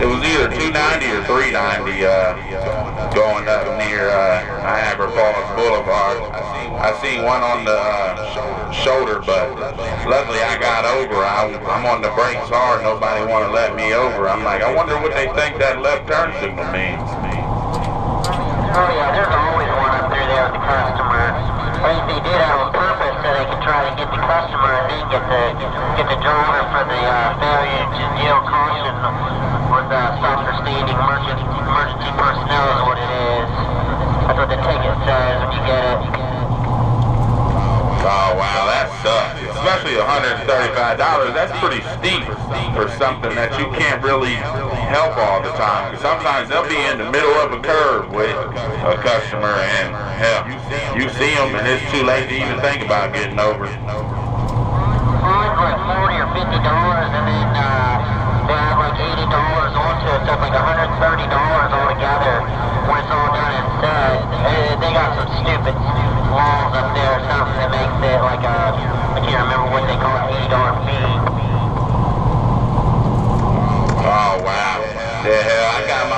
It was either 290 or 390 going up near Niagara Falls Boulevard. I seen one on the shoulder, but luckily I got over. I'm on the brakes hard. Nobody want to let me over. I'm like, I wonder what they think that left turn signal means. Oh yeah, there's always one up through there with the customer. I think they did that on purpose so they could try to get the customer and then get the driver for the failure to yield caution with stop for standing emergency personnel is what it is. That's what the ticket says when you get it. Oh wow, that sucks. Especially $135. That's pretty steep for something that you can't really help all the time. Because sometimes they'll be in the middle of a curve with a customer and hell, you see them and it's too late to even think about getting over. Mine's like $40 or $50 and then they have like $80 onto it, so it's like $130 altogether when it's all done and said. They got some stupid laws up there or something that makes it like I can't remember what they call it, $80 fee. Oh wow. Yeah, hell, I got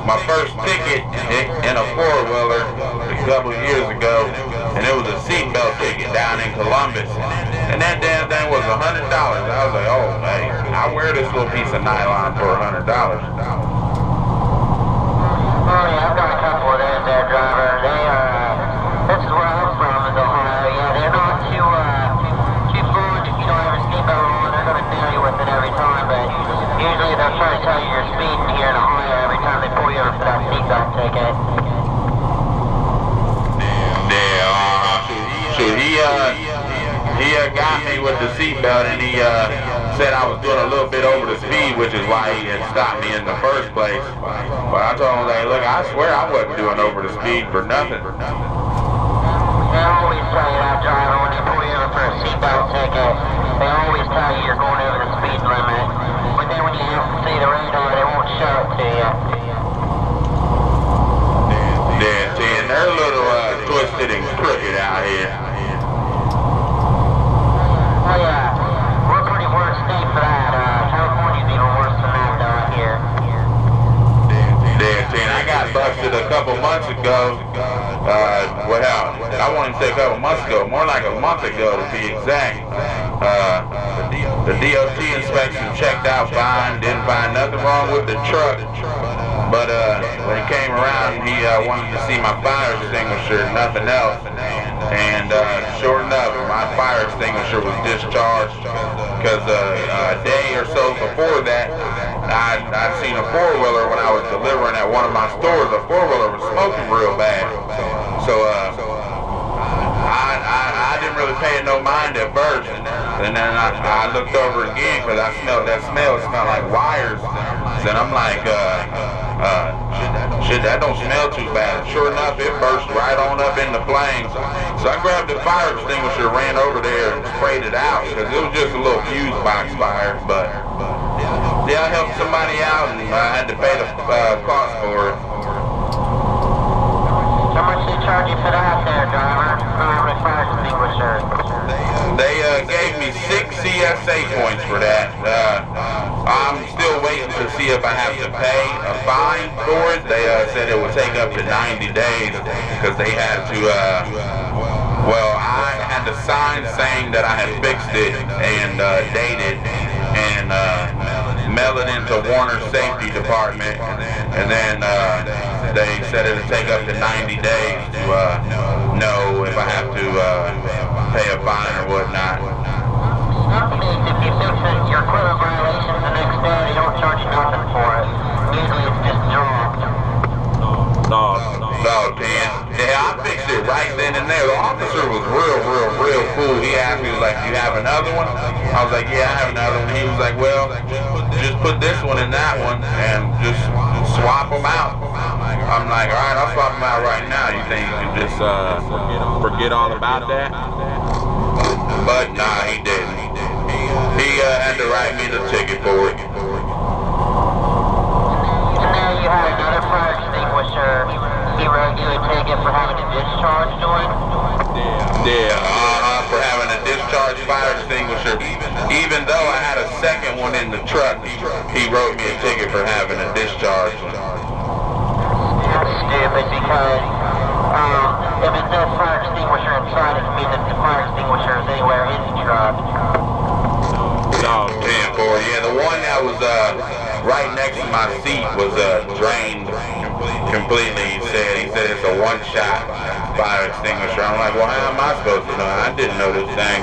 my first ticket in a four-wheeler a couple of years ago, and it was a seatbelt ticket down in Columbus, and that damn thing was $100. I was like, oh hey, I wear this little piece of nylon for $100. Oh yeah, I've got a couple of those there, driver. They this is where I'm from, is Ohio. Yeah, they're not too fluid if you don't have a seatbelt on. They're gonna nail you with it every time, but usually they'll try to tell you you're speeding here in Ohio every time they pull you over for that seatbelt ticket. He got me with the seatbelt, and he said I was doing a little bit over the speed, which is why he had stopped me in the first place. But I told him, like, look, I swear I wasn't doing over the speed for nothing. They always tell you that, driver, when they pull you over for a seatbelt ticket. They always tell you you're going over the speed limit. But then when you have to see the radar, they won't show it to you. Yeah, see, and they're a little twisted and crooked out here. Oh yeah, we're a pretty worse state for that. California's even worse than that down here. Yeah, see, and I got busted a couple months ago. Well, I won't even say a couple months ago, more like a month ago to be exact. The DOT inspection checked out fine, didn't find nothing wrong with the truck. But when he came around, he wanted to see my fire extinguisher, nothing else. And sure enough, my fire extinguisher was discharged because a day or so before that, I'd seen a four-wheeler when I was delivering at one of my stores. A four-wheeler was smoking real bad. So I didn't really pay no mind at first. And then I looked over again because I smelled that smell. It smelled like wires. And I'm like, shit, that don't smell too bad. Sure enough, it burst right on up into flames. So I grabbed the fire extinguisher, ran over there and sprayed it out because it was just a little fuse box fire. But yeah, I helped somebody out and I had to pay the cost for it. How much they charge you for that there, driver? For a fire extinguisher? They gave me 6 CSA points for that. I'm still waiting to see if I have to pay a fine for it. They said it would take up to 90 days because they had to, well, I had to sign saying that I had fixed it and date it and mail it into Warner Safety Department, and then they said it would take up to 90 days to know if I have to pay a fine or whatnot. Some states, if you fix it, your equipment violations the next day, they don't charge you nothing for it. Usually it's just dropped. No, Dan. Yeah, I fixed it right then and there. The officer was real cool. He asked me, like, you have another one? I was like, yeah, I have another one. He was like, well, just put this one in that one and just swap them out. I'm like, all right, I'll swap them out right now. You think you can just forget all about that? But nah, he didn't. He had to write me the ticket for it. And now you had another fire extinguisher. He wrote you a ticket for having a discharge joint? Yeah, for having a discharge discharge fire extinguisher, even though I had a second one in the truck. He wrote me a ticket for having a discharge one. That's stupid because if it says fire extinguisher inside, it can mean that the fire extinguisher is anywhere in the truck. No, 10-4. Yeah, the one that was right next to my seat was drained completely. He said it's a one-shot fire extinguisher. I'm like, well, how am I supposed to know? I didn't know this thing.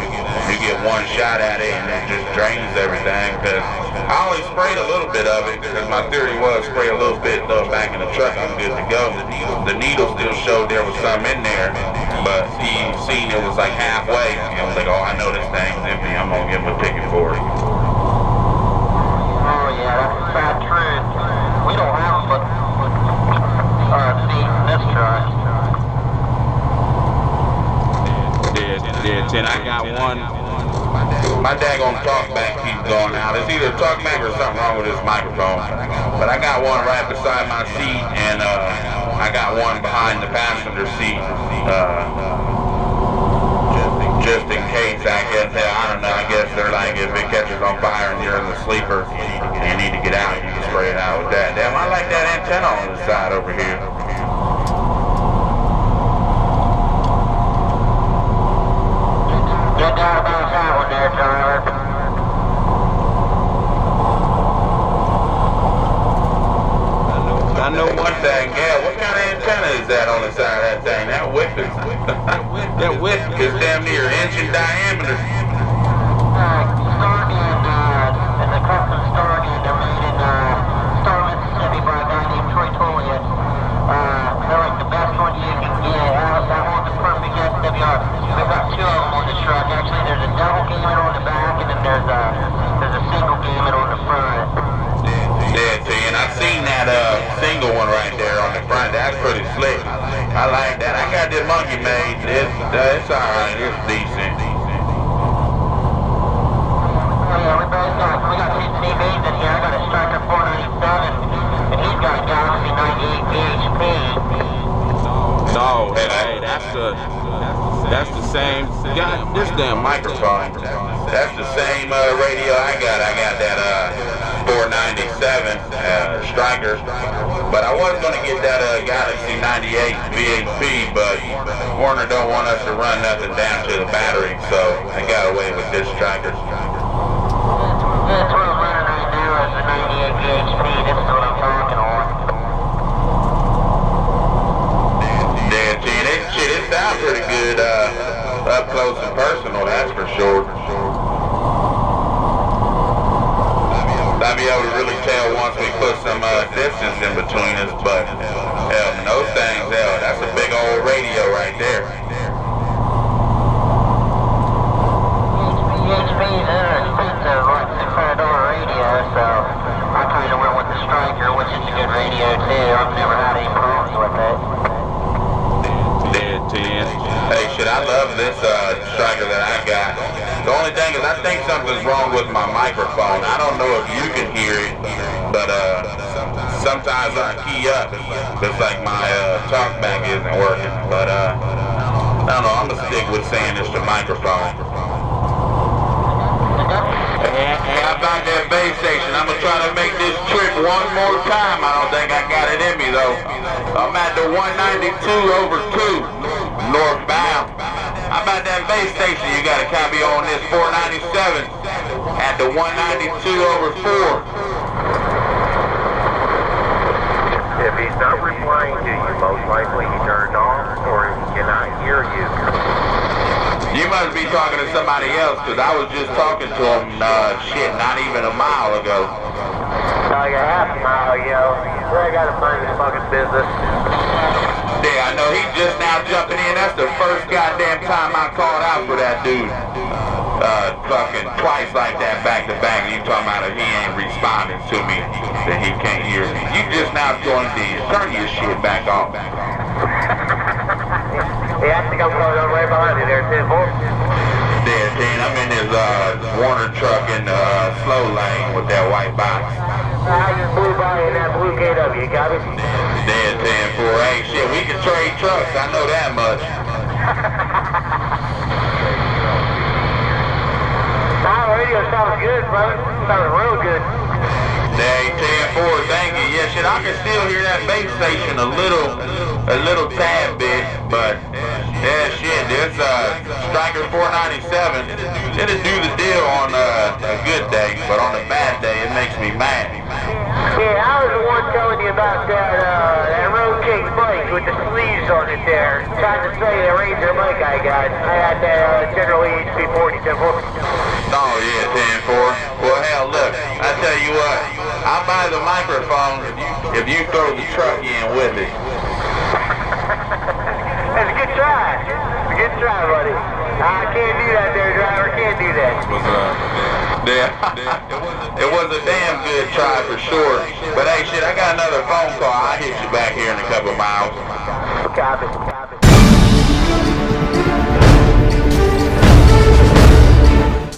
You get one shot at it and it just drains everything. Cause I only sprayed a little bit of it because my theory was spray a little bit, throw it back in the truck, I'm good to go. The needle still showed there was some in there, but he seen it was like halfway. And I was like, oh, I know this thing's empty. I'm gonna give him a ticket for it. Oh yeah, that's a sad truth. We don't have them, but seat in this truck. Yeah, I got one. My daggone talkback keeps going out. It's either talkback or something wrong with this microphone. But I got one right beside my seat, and I got one behind the passenger seat. Just in case, I guess. I don't know. I guess they're like, if it catches on fire and you're in the sleeper and you need to get out, you can spray it out with that. Damn, I like that antenna on the side over here. Get down about that one there, driver. I know one thing, yeah, what kind of antenna is that on the side of that thing? That width is, that width is damn near an inch in diameter. Stargate, and the custom Stargate, they're made in Star, Mississippi by a guy named Troy Tollier. They're like the best one you can get. That one's a perfect SWR. We've got two of them on the truck. Actually, there's a double gamut on the back, and then there's a single gamut on the front. Yeah, see, and I've seen that single one right there on the front. That's pretty slick. I like that. I got this monkey made. It's alright. It's decent. Oh yeah, we got two TVs in here. I got a Striker 497, and he's got a Galaxy 98 VHP. No, hey, that's the same. God, this damn microphone. That's the same radio I got. I got that 497 Striker, but I was going to get that Galaxy 98 VHP, but Warner don't want us to run nothing down to the battery, so I got away with this Striker. That's what I'm running right now is the 98 VHP. This is what I'm talking on. Yeah, shit, it sounds pretty good up close and personal, that's for sure. I'll be able to really tell once we put some distance in between us, but those things, that's a big old radio right there. VHPs are expensive, like $600 radio, so I kind of went with the Striker, which is a good radio too. I've never had any problems with it. Hey, shit, I love this Striker that I got. The only thing is I think something's wrong with my microphone. I don't know if you can hear it, but sometimes I key up. It's like my talkback isn't working. But I don't know, I'm going to stick with saying it's the microphone. Hey, how about that base station? I'm going to try to make this trip one more time. I don't think I got it in me, though. I'm at the 192/2, northbound. How about that base station? You got to copy on this 497 at the 192/4. If he's not replying to you, most likely he turned off or he cannot hear you. You must be talking to somebody else, because I was just talking to him, not even a mile ago. Like a half mile, yo. I gotta mind his fucking business. Yeah, I know he's just now jumping in. That's the first goddamn time I called out for that dude. Fucking twice like that back to back. You talking about if he ain't responding to me, then he can't hear me. You just now joined in. Turn your shit back off. Yeah, I think I'm going on right behind you there, 10-4. Yeah, Teen, I'm in his Warner truck in the slow lane with that white box. I just blew by in that blue KW, you got it? Dead 10-4. Hey, shit, we can trade trucks. I know that much. sounds good, brother. Sounds real good. Hey, 10-4, thank you. Yeah, shit, I can still hear that base station a little tad bit, but yeah, shit, this Striker 497, it'll do the deal on a good day, but on a bad day, it makes me mad. Yeah, I was the one telling you about that rotate mic with the sleeves on it there. Trying to say the Razer mic I got. I had that General HP 47. Oh yeah, 10-4. Well, hell, look, I tell you what, I'll buy the microphone if you throw the truck in with it. That's a good try. It's a good try, buddy. I can't do that there, driver. Can't do that. It was a damn good try for sure. But hey, shit, I got another phone call. I'll hit you back here in a couple miles. Copy.